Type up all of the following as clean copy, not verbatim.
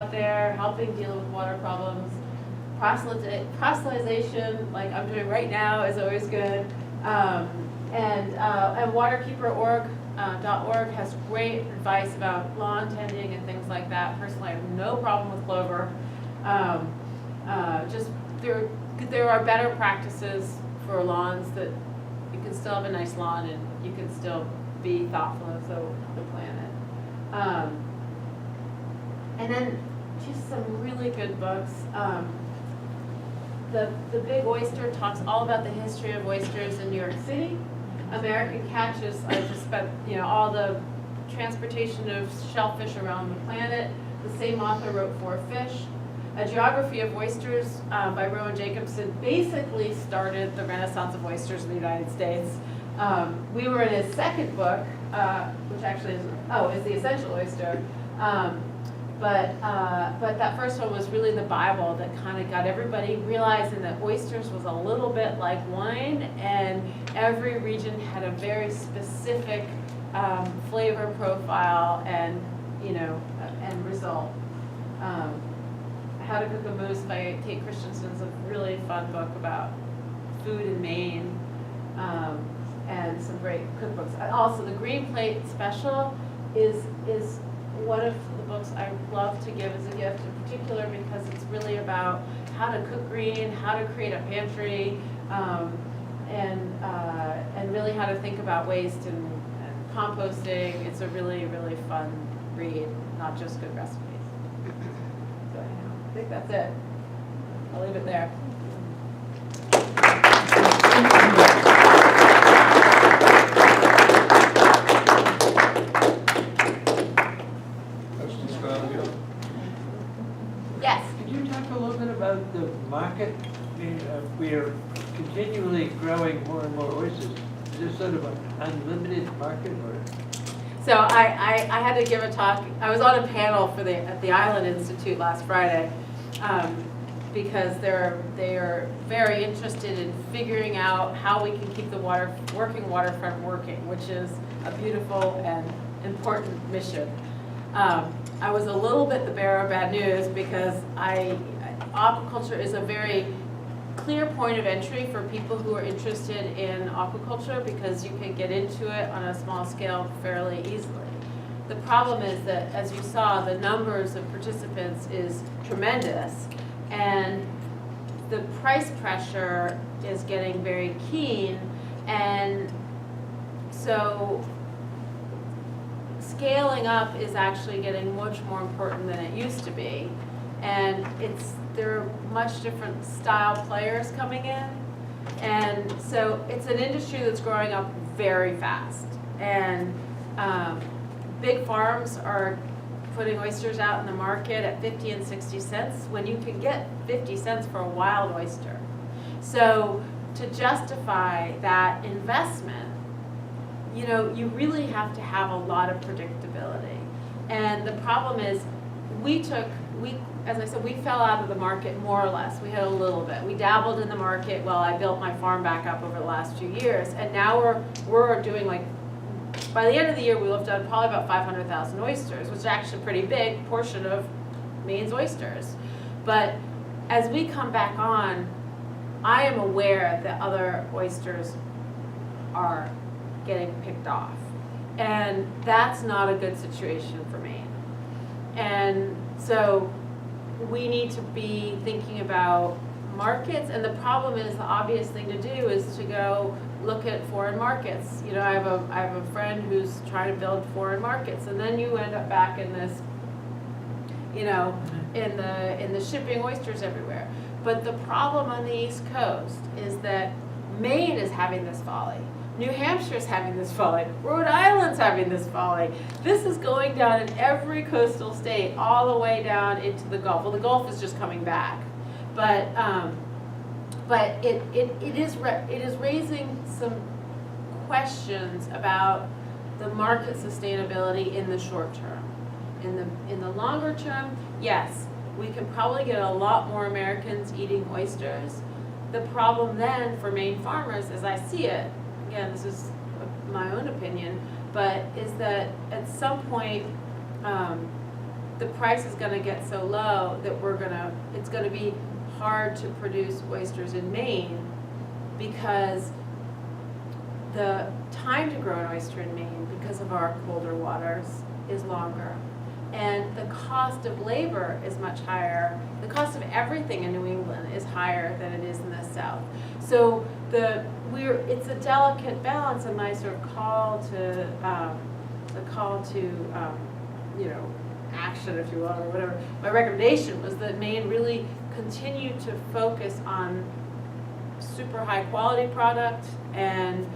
out there helping deal with water problems. Proselytization, like I'm doing right now, is always good. And waterkeeper.org has great advice about lawn tending and things like that. Personally, I have no problem with clover. Just there are better practices for lawns that you can still have a nice lawn and you can still be thoughtful of the planet. And then just some really good books. The Big Oyster talks all about the history of oysters in New York City. American Catches, I just spent all the transportation of shellfish around the planet. The same author wrote For Fish. A Geography of Oysters by Rowan Jacobson basically started the Renaissance of oysters in the United States. We were in his second book, which actually is The Essential Oyster. But that first one was really the Bible that kind of got everybody realizing that oysters was a little bit like wine, and every region had a very specific flavor profile and end result. How to Cook a Moose by Kate Christensen's a really fun book about food in Maine, and some great cookbooks. Also, the Green Plate Special is one of the books I love to give as a gift, in particular because it's really about how to cook green, how to create a pantry, and really how to think about waste and composting. It's a really, really fun read, not just good recipes. So I think that's it. I'll leave it there. Yes. Could you talk a little bit about the market? I mean, we are continually growing more and more oysters. Is this sort of an unlimited market, or? So I had to give a talk. I was on a panel at the Island Institute last Friday, because they are very interested in figuring out how we can keep the working waterfront working, which is a beautiful and important mission. I was a little bit the bearer of bad news because aquaculture is a very clear point of entry for people who are interested in aquaculture, because you can get into it on a small scale fairly easily. The problem is that, as you saw, the numbers of participants is tremendous, and the price pressure is getting very keen, and so scaling up is actually getting much more important than it used to be, and there are much different style players coming in, and so it's an industry that's growing up very fast, and big farms are putting oysters out in the market at 50 and 60 cents when you can get 50 cents for a wild oyster. So to justify that investment, you really have to have a lot of predictability. And the problem is, as I said, we fell out of the market more or less. We had a little bit. We dabbled in the market while I built my farm back up over the last few years. And now we're doing, like, by the end of the year, we'll have done probably about 500,000 oysters, which is actually a pretty big portion of Maine's oysters. But as we come back on, I am aware that other oysters are getting picked off. And that's not a good situation for Maine. And so we need to be thinking about markets, and the problem is, the obvious thing to do is to go look at foreign markets. I have a friend who's trying to build foreign markets, and then you end up back in this, in the shipping oysters everywhere. But the problem on the East Coast is that Maine is having this folly. New Hampshire's having this folly. Rhode Island's having this folly. This is going down in every coastal state, all the way down into the Gulf. Well, the Gulf is just coming back, but it is raising some questions about the market sustainability in the short term. In the longer term, yes, we can probably get a lot more Americans eating oysters. The problem then for Maine farmers, as I see it, again, this is my own opinion, but is that at some point the price is gonna get so low that it's gonna be hard to produce oysters in Maine because the time to grow an oyster in Maine, because of our colder waters, is longer. And the cost of labor is much higher. The cost of everything in New England is higher than it is in the South. So it's a delicate balance, and my sort of call to action, if you will, or whatever. My recommendation was that Maine really continue to focus on super high quality product and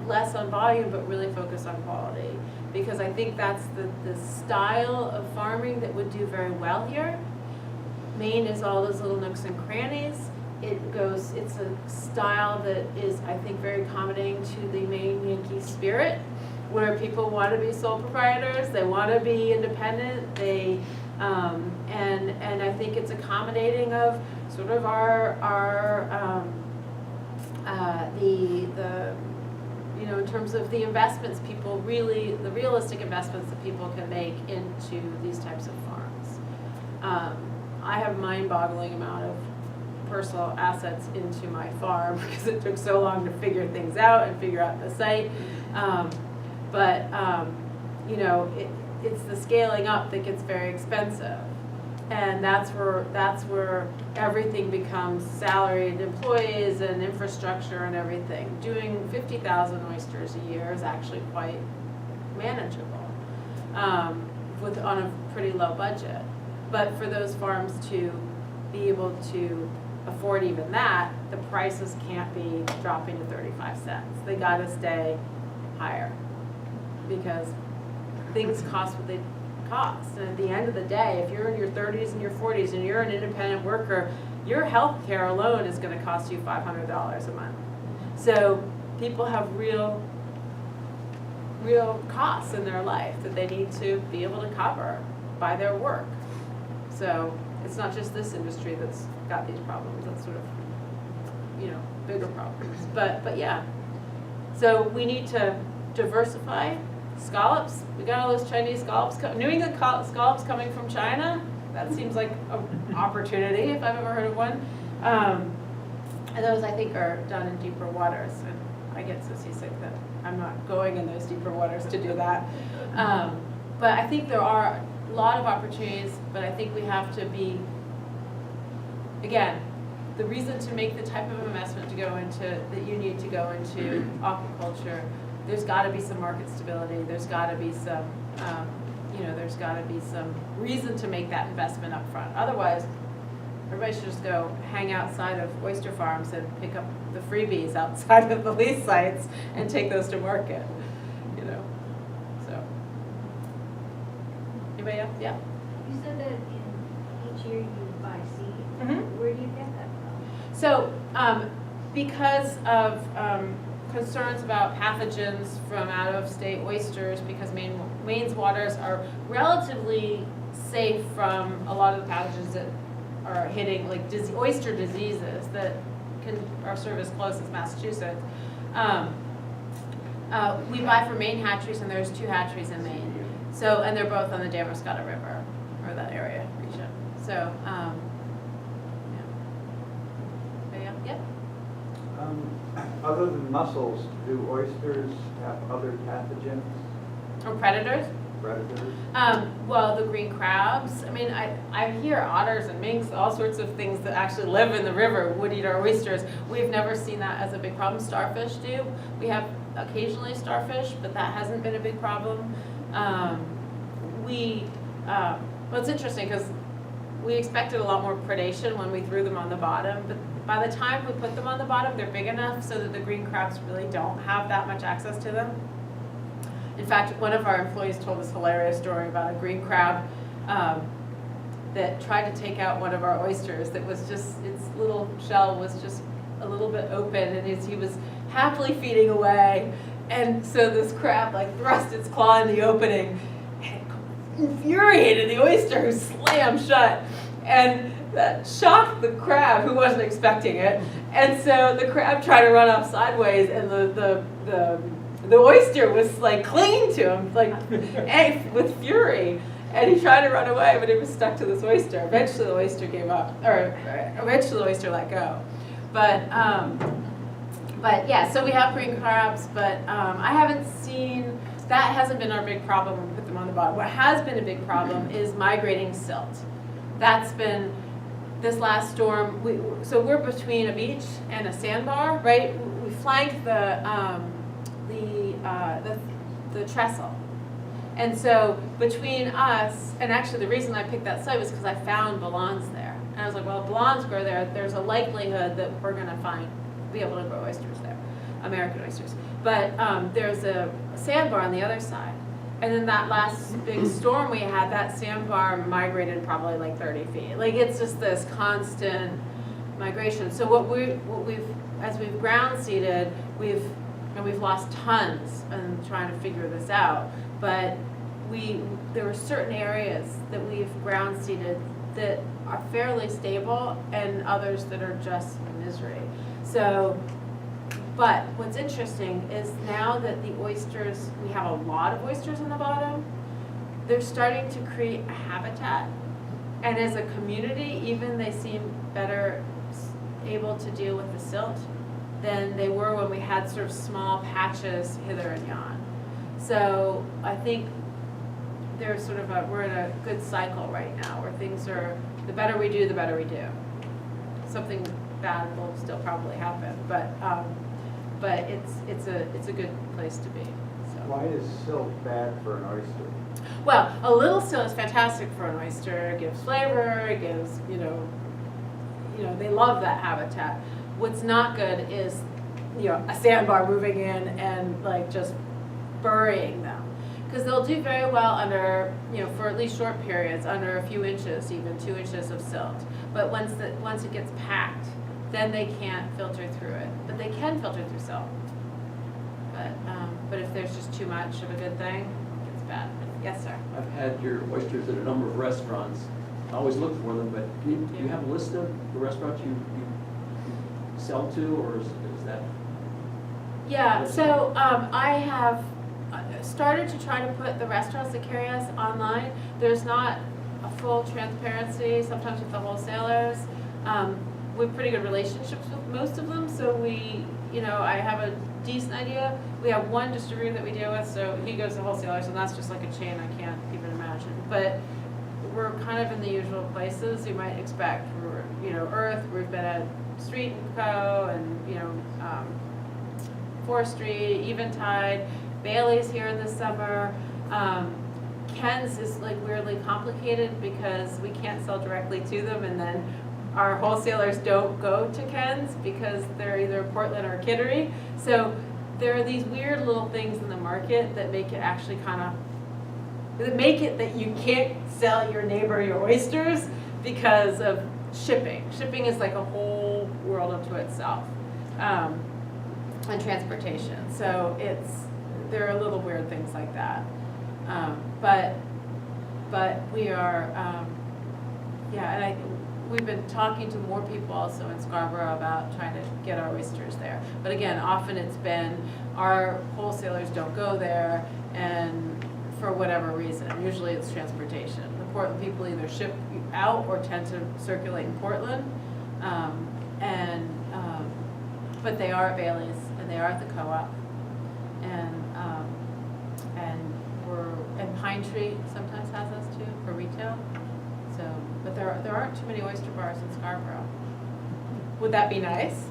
less on volume, but really focus on quality. Because I think that's the style of farming that would do very well here. Maine is all those little nooks and crannies. It's a style that is, I think, very accommodating to the Maine Yankee spirit, where people want to be sole proprietors, they want to be independent, and I think it's accommodating of sort of in terms of the investments the realistic investments that people can make into these types of farms. I have mind-boggling amount of personal assets into my farm because it took so long to figure things out and figure out the site. It's the scaling up that gets very expensive. And that's where everything becomes salaried employees and infrastructure and everything. Doing 50,000 oysters a year is actually quite manageable on a pretty low budget. But for those farms to be able to afford even that, the prices can't be dropping to 35 cents. They gotta stay higher because things cost what they cost. And at the end of the day, if you're in your 30s and your 40s and you're an independent worker, your health care alone is going to cost you $500 a month. So people have real costs in their life that they need to be able to cover by their work. So it's not just this industry that's got these problems. That's sort of, bigger problems. But yeah. So we need to diversify. Scallops, we got all those Chinese scallops, New England scallops coming from China. That seems like an opportunity if I've ever heard of one. And those I think are done in deeper waters. And I get so seasick that I'm not going in those deeper waters to do that. But I think there are a lot of opportunities, but I think we have to be, again, the reason to make the type of investment that you need to go into aquaculture, there's got to be some market stability. There's got to be some, there's got to be some reason to make that investment up front. Otherwise, everybody should just go hang outside of oyster farms and pick up the freebies outside of the lease sites and take those to market. So. Anybody else? Yeah. You said that in each year you buy seed. Mm-hmm. Where do you get that from? So, because of concerns about pathogens from out-of-state oysters, because Maine's waters are relatively safe from a lot of the pathogens that are hitting, like oyster diseases that are sort of as close as Massachusetts. We buy from Maine hatcheries, and there's 2 hatcheries in Maine. So, and they're both on the Damascus River, or that area, region. So, yeah. Other than mussels, do oysters have other pathogens, Or predators? predators? Well, the green crabs. I mean, I hear otters and minks, all sorts of things that actually live in the river would eat our oysters. We've never seen that as a big problem. Starfish do. We have occasionally starfish, but that hasn't been a big problem. Well, it's interesting because we expected a lot more predation when we threw them on the bottom, but by the time we put them on the bottom, they're big enough so that the green crabs really don't have that much access to them. In fact, one of our employees told this hilarious story about a green crab that tried to take out one of our oysters that was just, its little shell was just a little bit open, and he was happily feeding away. And so this crab thrust its claw in the opening and infuriated the oyster, who slammed shut. And that shocked the crab, who wasn't expecting it. And so the crab tried to run off sideways, and the oyster was clinging to him with fury. And he tried to run away, but he was stuck to this oyster. Eventually the oyster gave up, or eventually the oyster let go. But yeah, so we have green crabs, but I haven't seen, that hasn't been our big problem when we put them on the bottom. What has been a big problem is migrating silt. That's been, this last storm, so we're between a beach and a sandbar, right? We flanked the trestle. And so between us, and actually the reason I picked that site was because I found ballons there. And I was like, well, if ballons grow there, there's a likelihood that we're gonna be able to grow oysters there, American oysters. But there's a sandbar on the other side. And then that last big storm we had, that sandbar migrated probably like 30 feet. Like it's just this constant migration. So as we've ground seeded, we've lost tons in trying to figure this out. But there were certain areas that we've ground seeded that are fairly stable and others that are just misery. So, but what's interesting is now that the oysters, we have a lot of oysters in the bottom, they're starting to create a habitat. And as a community, even they seem better able to deal with the silt than they were when we had sort of small patches hither and yon. So I think there's sort of we're in a good cycle right now where things are, the better we do, the better we do. Something bad will still probably happen, but it's a good place to be. So. Why is silt bad for an oyster? Well, a little silt is fantastic for an oyster. It gives flavor. It gives, you know, they love that habitat. What's not good is, a sandbar moving in and like just burying them, because they'll do very well under, for at least short periods, under a few inches, even 2 inches of silt. But once it gets packed, then they can't filter through it. But they can filter through silt. But if there's just too much of a good thing, it's bad. Yes, sir. I've had your oysters at a number of restaurants. I always look for them, but do you have a list of the restaurants you sell to, or is that? Yeah, so I have started to try to put the restaurants that carry us online. There's not a full transparency, sometimes with the wholesalers. We have pretty good relationships with most of them, so I have a decent idea. We have one distributor that we deal with, so he goes to wholesalers, and that's just like a chain I can't even imagine. But we're kind of in the usual places you might expect. We're, Earth, we've been at Street & Co. and, Forestry, Eventide, Bailey's here this summer. Ken's is like weirdly complicated because we can't sell directly to them, and then our wholesalers don't go to Ken's because they're either Portland or Kittery. So there are these weird little things in the market that make it actually that make it that you can't sell your neighbor your oysters because of shipping. Shipping is like a whole world unto itself, and transportation. So there are little weird things like that. But we are, and we've been talking to more people also in Scarborough about trying to get our oysters there. But again, often it's been our wholesalers don't go there, and for whatever reason, usually it's transportation. The Portland people either ship out or tend to circulate in Portland, but they are at Bailey's and they are at the Co-op, and Pine Tree sometimes has us too for retail. So, but there aren't too many oyster bars in Scarborough. Would that be nice?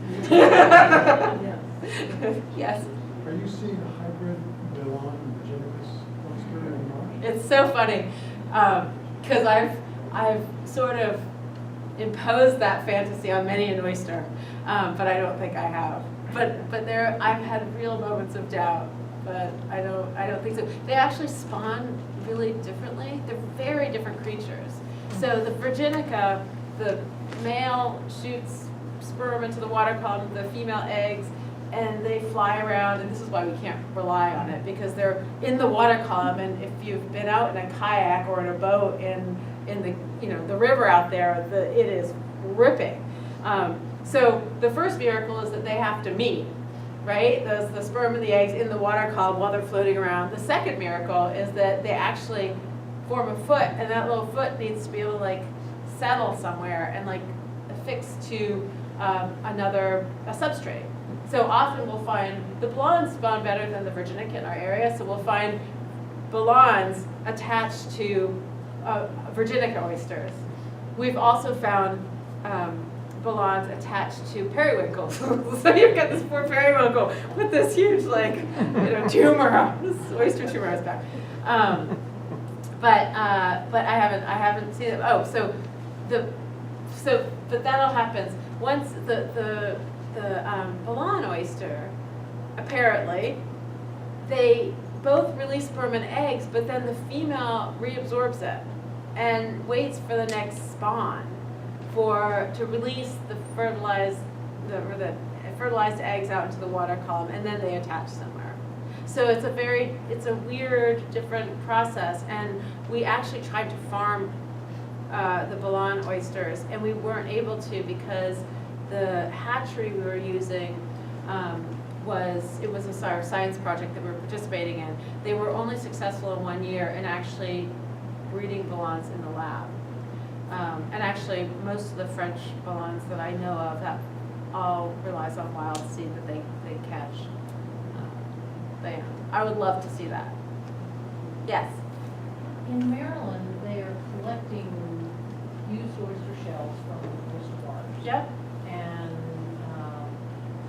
Yes. Are you seeing a hybrid Milan and Virginicus oyster in March? It's so funny, because I've sort of imposed that fantasy on many an oyster, but I don't think I have. But I've had real moments of doubt, but I don't think so. They actually spawn really differently. They're very different creatures. So the Virginica, the male shoots sperm into the water column, the female eggs, and they fly around, and this is why we can't rely on it, because they're in the water column, and if you've been out in a kayak or in a boat in the river out there, it is ripping. So the first miracle is that they have to meet, right? The sperm and the eggs in the water column while they're floating around. The second miracle is that they actually form a foot, and that little foot needs to be able to like settle somewhere and like affix to a substrate. So often we'll find the belons spawn better than the virginica in our area, so we'll find belons attached to virginica oysters. We've also found belons attached to periwinkles. So you've got this poor periwinkle with this huge tumor, this oyster tumor on his back. But I haven't seen it. Oh, but that all happens once the belon oyster, apparently, they both release sperm and eggs, but then the female reabsorbs it and waits for the next spawn to release the fertilized eggs out into the water column, and then they attach somewhere. So it's a weird, different process, and we actually tried to farm the belon oysters, and we weren't able to because the hatchery we were using was a science project that we were participating in. They were only successful in 1 year in actually breeding belons in the lab. And actually, most of the French belons that I know of, that all relies on wild seed that they catch. I would love to see that. Yes? In Maryland, they are collecting used oyster shells from reservoirs. Yep. And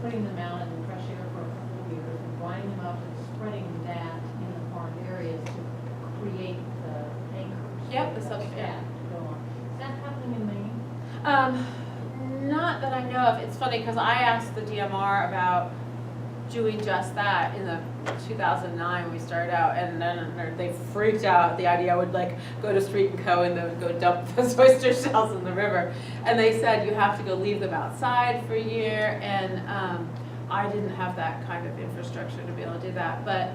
putting them out in the fresh air for a couple of years, and grinding them up and spreading that in the farmed areas to create the anchors. Yep, the that substrate. go on. Is that happening in Maine? Not that I know of. It's funny because I asked the DMR about doing just that in the 2009 when we started out, and then they freaked out at the idea I would go to Street and Co. and they would go dump those oyster shells in the river, and they said you have to go leave them outside for a year, and I didn't have that kind of infrastructure to be able to do that, but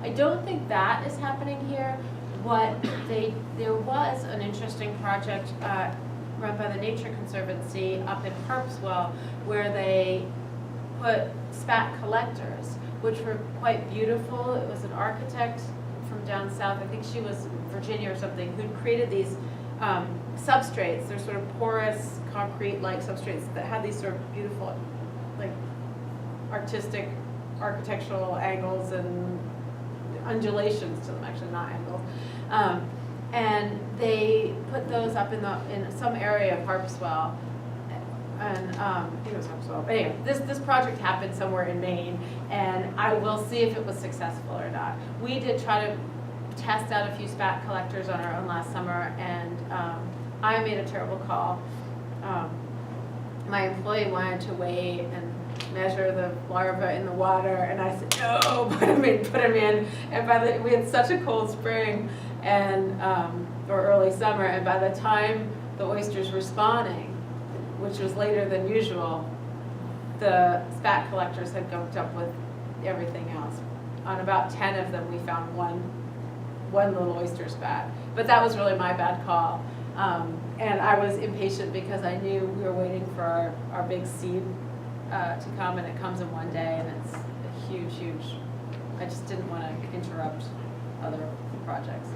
I don't think that is happening here. There was an interesting project run by the Nature Conservancy up in Harpswell where they put spat collectors, which were quite beautiful. It was an architect from down south, I think she was Virginia or something, who created these substrates. They're sort of porous, concrete-like substrates that had these sort of beautiful, artistic, architectural angles and undulations to them, actually not angles. And they put those up in some area of Harpswell. And I think it was Harpswell. But anyway, this project happened somewhere in Maine, and I will see if it was successful or not. We did try to test out a few spat collectors on our own last summer, and I made a terrible call. My employee wanted to wait and measure the larvae in the water, and I said, no, put them in. And we had such a cold spring and or early summer, and by the time the oysters were spawning, which was later than usual, the spat collectors had gunked up with everything else. On about 10 of them, we found one little oyster spat. But that was really my bad call. And I was impatient because I knew we were waiting for our big seed to come, and it comes in one day, and it's a huge, I just didn't want to interrupt other projects.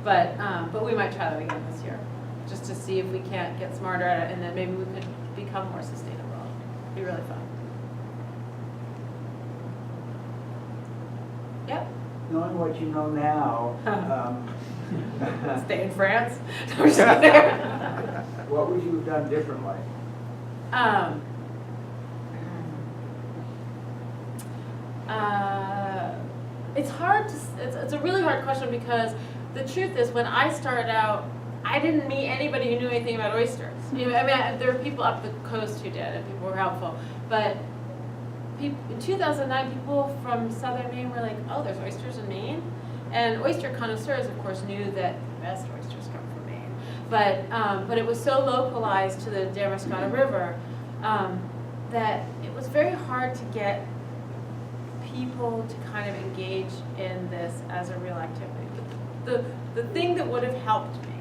But we might try that again this year, just to see if we can't get smarter at it, and then maybe we could become more sustainable. It'd be really fun. Yep. Knowing what you know now, Stay in France. what would you have done differently? It's hard it's a really hard question, because the truth is, when I started out, I didn't meet anybody who knew anything about oysters. There were people up the coast who did, and people were helpful. But in 2009, people from southern Maine were like, oh, there's oysters in Maine? And oyster connoisseurs, of course, knew that the best oysters come from Maine. But it was so localized to the Damariscotta River that it was very hard to get people to kind of engage in this as a real activity. The thing that would have helped me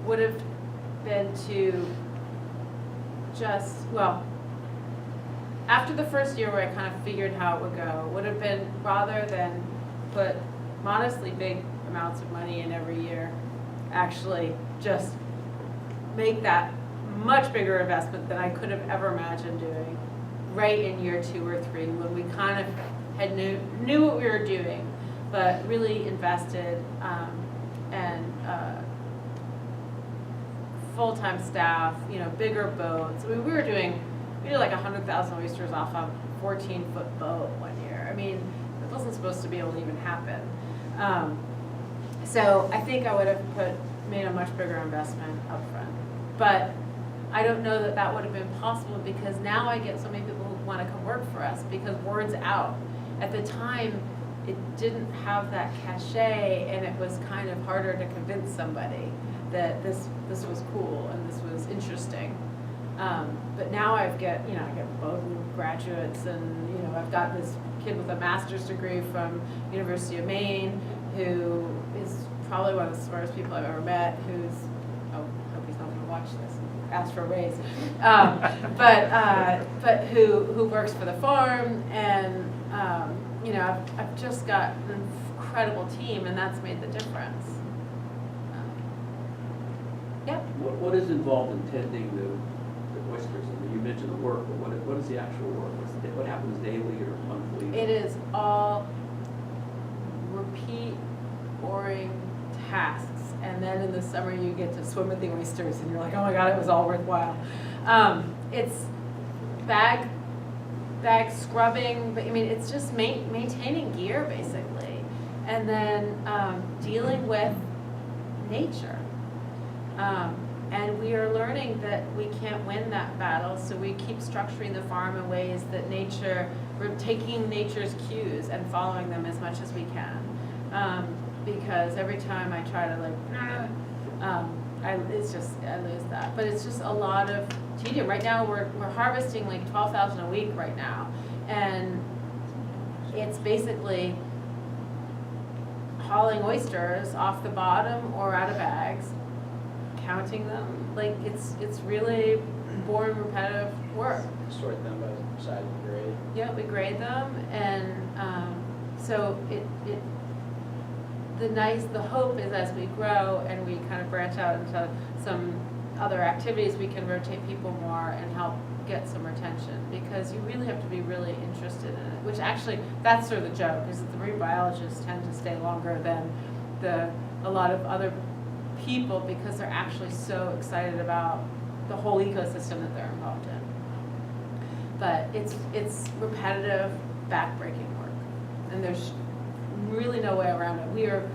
would have been to after the first year where I kind of figured how it would go, would have been, rather than put modestly big amounts of money in every year, actually just make that much bigger investment than I could have ever imagined doing right in year 2 or 3 when we kind of had knew what we were doing, but really invested and full-time staff, bigger boats. I mean, we did like 100,000 oysters off a 14-foot boat one year. I mean, it wasn't supposed to be able to even happen. So I think I would have made a much bigger investment up front. But I don't know that that would have been possible because now I get so many people who want to come work for us because word's out. At the time, it didn't have that cachet, and it was kind of harder to convince somebody that this was cool and this was interesting. But now I get Bowdoin graduates, and I've got this kid with a master's degree from University of Maine who is probably one of the smartest people I've ever met. Who's I hope he's not going to watch this and ask for a raise, but who works for the farm, and I've just got an incredible team, and that's made the difference. Yep. What is involved in tending the oysters? I mean, you mentioned the work, but what is the actual work? What happens daily or monthly? It is all repeat, boring tasks, and then in the summer you get to swim with the oysters, and you're like, oh my God, it was all worthwhile. It's bag scrubbing, but I mean, it's just maintaining gear basically, and then dealing with nature. And we are learning that we can't win that battle, so we keep structuring the farm in ways that we're taking nature's cues and following them as much as we can. Because every time I try to I lose that. But it's just a lot of tedium. Right now we're harvesting like 12,000 a week right now, and it's basically hauling oysters off the bottom or out of bags, counting them. Like it's really boring, repetitive work. Sort them by size and grade. Yeah, we grade them, and so the hope is as we grow and we kind of branch out into some other activities, we can rotate people more and help get some retention, because you really have to be really interested in it, which actually, that's sort of the joke, is that the marine biologists tend to stay longer than a lot of other people, because they're actually so excited about the whole ecosystem that they're involved in. But it's repetitive, backbreaking work, and there's really no way around it. We are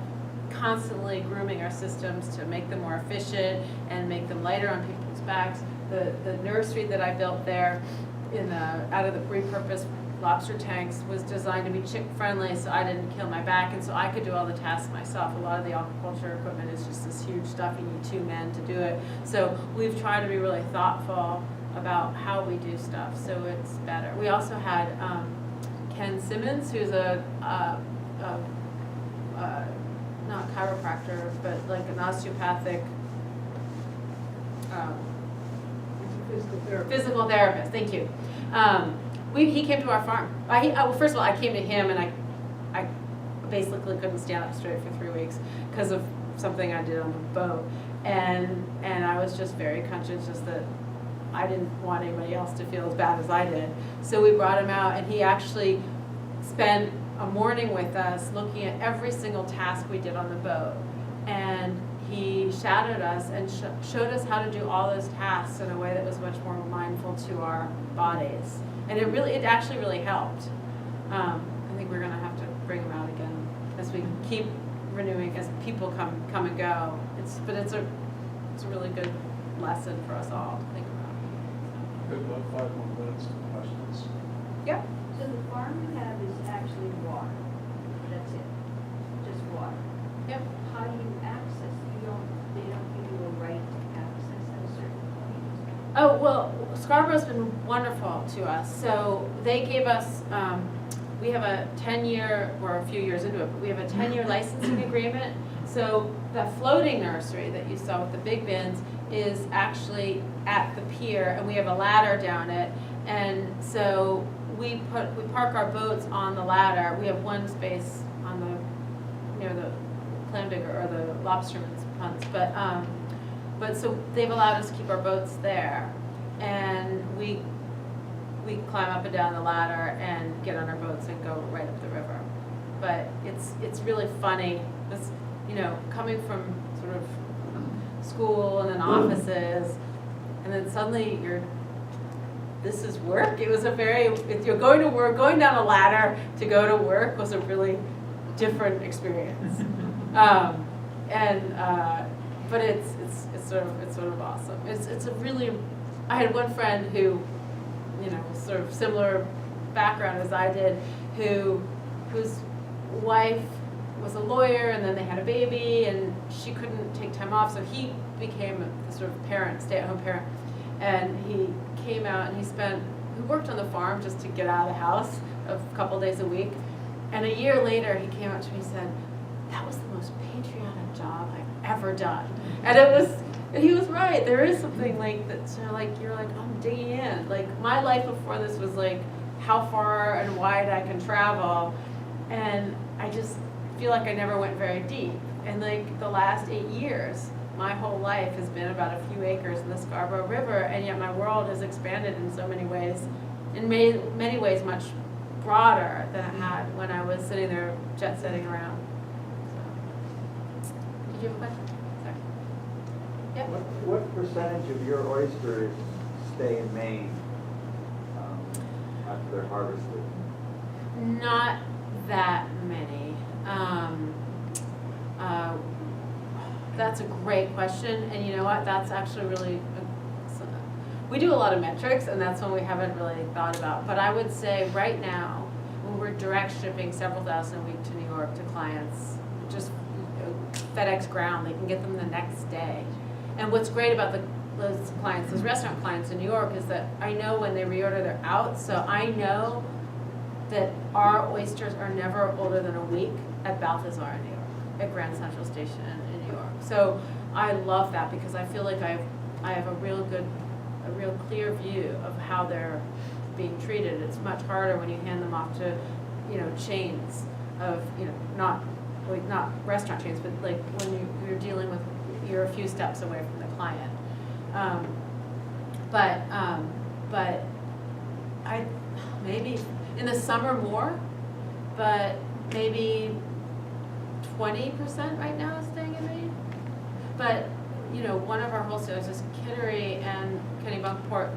constantly grooming our systems to make them more efficient and make them lighter on people's backs. The nursery that I built there out of the repurposed lobster tanks was designed to be chick friendly, so I didn't kill my back, and so I could do all the tasks myself. A lot of the aquaculture equipment is just this huge stuff. You need 2 men to do it. So we've tried to be really thoughtful about how we do stuff, so it's better. We also had Ken Simmons, who's not chiropractor, but like an osteopathic physical therapist. Thank you. He came to our farm. First of all, I came to him, and I basically couldn't stand up straight for 3 weeks because of something I did on the boat, and I was just very conscientious that I didn't want anybody else to feel as bad as I did. So we brought him out, and he actually spent a morning with us looking at every single task we did on the boat, and he shadowed us and showed us how to do all those tasks in a way that was much more mindful to our bodies, and it actually really helped. I think we're going to have to bring him out again as we keep renewing, as people come and go. It's a really good lesson for us all to think about. Good, about 5 more minutes to questions. Yep. So the farm you have is actually water, that's it, just water. Yep. How do you access, they don't give you a right to access at a certain point? Oh, well, Scarborough's been wonderful to us. So they gave us, we have a 10-year, we're a few years into it, but we have a 10-year licensing agreement. So the floating nursery that you saw with the big bins is actually at the pier, and we have a ladder down it. And so we park our boats on the ladder. We have one space on near the clam digger or the lobsterman's punts, but so they've allowed us to keep our boats there, and we climb up and down the ladder and get on our boats and go right up the river. But it's really funny, this, you know, coming from sort of school and then offices, and then suddenly this is work. It was you're going to work, going down a ladder to go to work was a really different experience. But it's sort of awesome. It's a really, I had one friend who, you know, sort of similar background as I did, whose wife was a lawyer, and then they had a baby, and she couldn't take time off, so he became a sort of parent, stay-at-home parent, and he came out and he worked on the farm just to get out of the house a couple days a week, and a year later he came up to me and said, "That was the most patriotic job I've ever done," and he was right. There is something like that, so like you're like, I'm digging in. Like my life before this was like how far and wide I can travel, and I just feel like I never went very deep. And like the last 8 years, my whole life has been about a few acres in the Scarborough River, and yet my world has expanded in so many ways, in many ways much broader than it had when I was sitting there jet setting around. So. Did you have a question? Sorry. Yep. What percentage of your oysters stay in Maine after they're harvested? Not that many. That's a great question, and you know what? That's actually really. We do a lot of metrics, and that's one we haven't really thought about. But I would say right now, when we're direct shipping several thousand a week to New York to clients, just FedEx ground, they can get them the next day. And what's great about those clients, those restaurant clients in New York, is that I know when they reorder, they're out. So I know that our oysters are never older than a week at Balthazar in New York, at Grand Central Station in New York. So I love that because I feel like I have a real clear view of how they're being treated. It's much harder when you hand them off to, you know, chains of, you know, not restaurant chains, but like when you're dealing with, you're a few steps away from the client. But I maybe in the summer more, but maybe 20% right now is staying in Maine. But you know, one of our wholesalers is Kittery and Kennebunkport.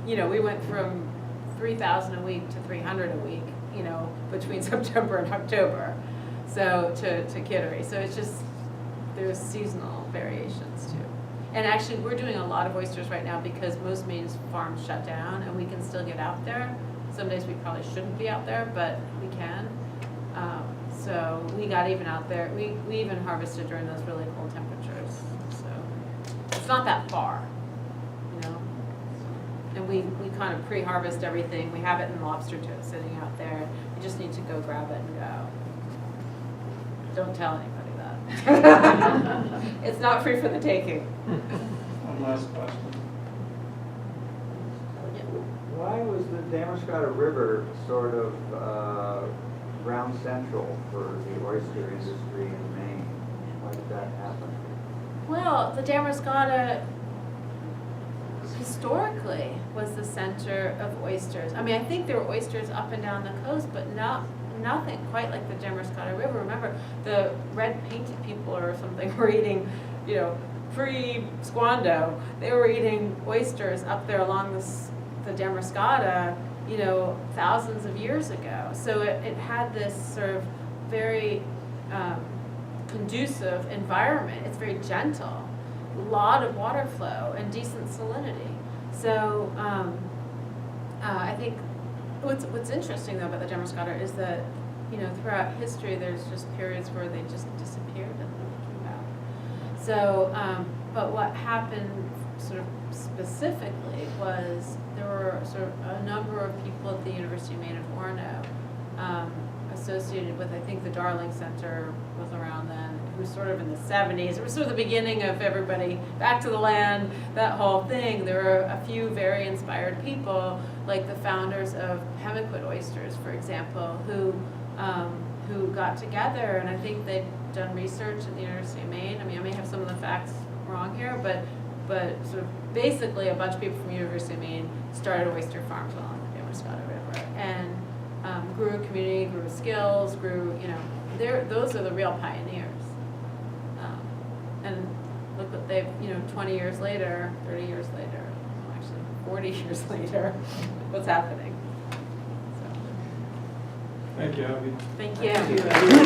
You know, we went from 3,000 a week to 300 a week. You know, between September and October. So to Kittery. So it's just there's seasonal variations too. And actually, we're doing a lot of oysters right now because most Maine's farms shut down, and we can still get out there. Some days we probably shouldn't be out there, but we can. So we got even out there. We even harvested during those really cold temperatures. So it's not that far, you know. And we kind of pre-harvest everything. We have it in lobster totes sitting out there. You just need to go grab it and go. Don't tell anybody that. It's not free for the taking. One last question. Why was the Damascotta River sort of ground central for the oyster industry in Maine? Why did that happen? Well, the Damascotta historically was the center of oysters. I mean, I think there were oysters up and down the coast, but nothing quite like the Damascotta River. Remember, the red painted people or something were eating, you know, pre-Squando, they were eating oysters up there along the Damascotta, you know, thousands of years ago. So it had this sort of very conducive environment. It's very gentle, a lot of water flow and decent salinity. So I think what's interesting though about the Damascotta is that, you know, throughout history there's just periods where they just disappeared and then they came back. So, but what happened sort of specifically was there were sort of a number of people at the University of Maine at Orono associated with, I think the Darling Center was around then, who was sort of in the 70s. It was sort of the beginning of everybody back to the land, that whole thing. There were a few very inspired people, like the founders of Pemaquid Oysters, for example, who got together, and I think they done research at the University of Maine. I mean, I may have some of the facts wrong here, but sort of basically a bunch of people from University of Maine started oyster farms along the Damariscotta River and grew a community, grew skills, grew, those are the real pioneers. And look what they've, 20 years later, 30 years later, actually 40 years later, what's happening. So, Thank you, Abby. thank you.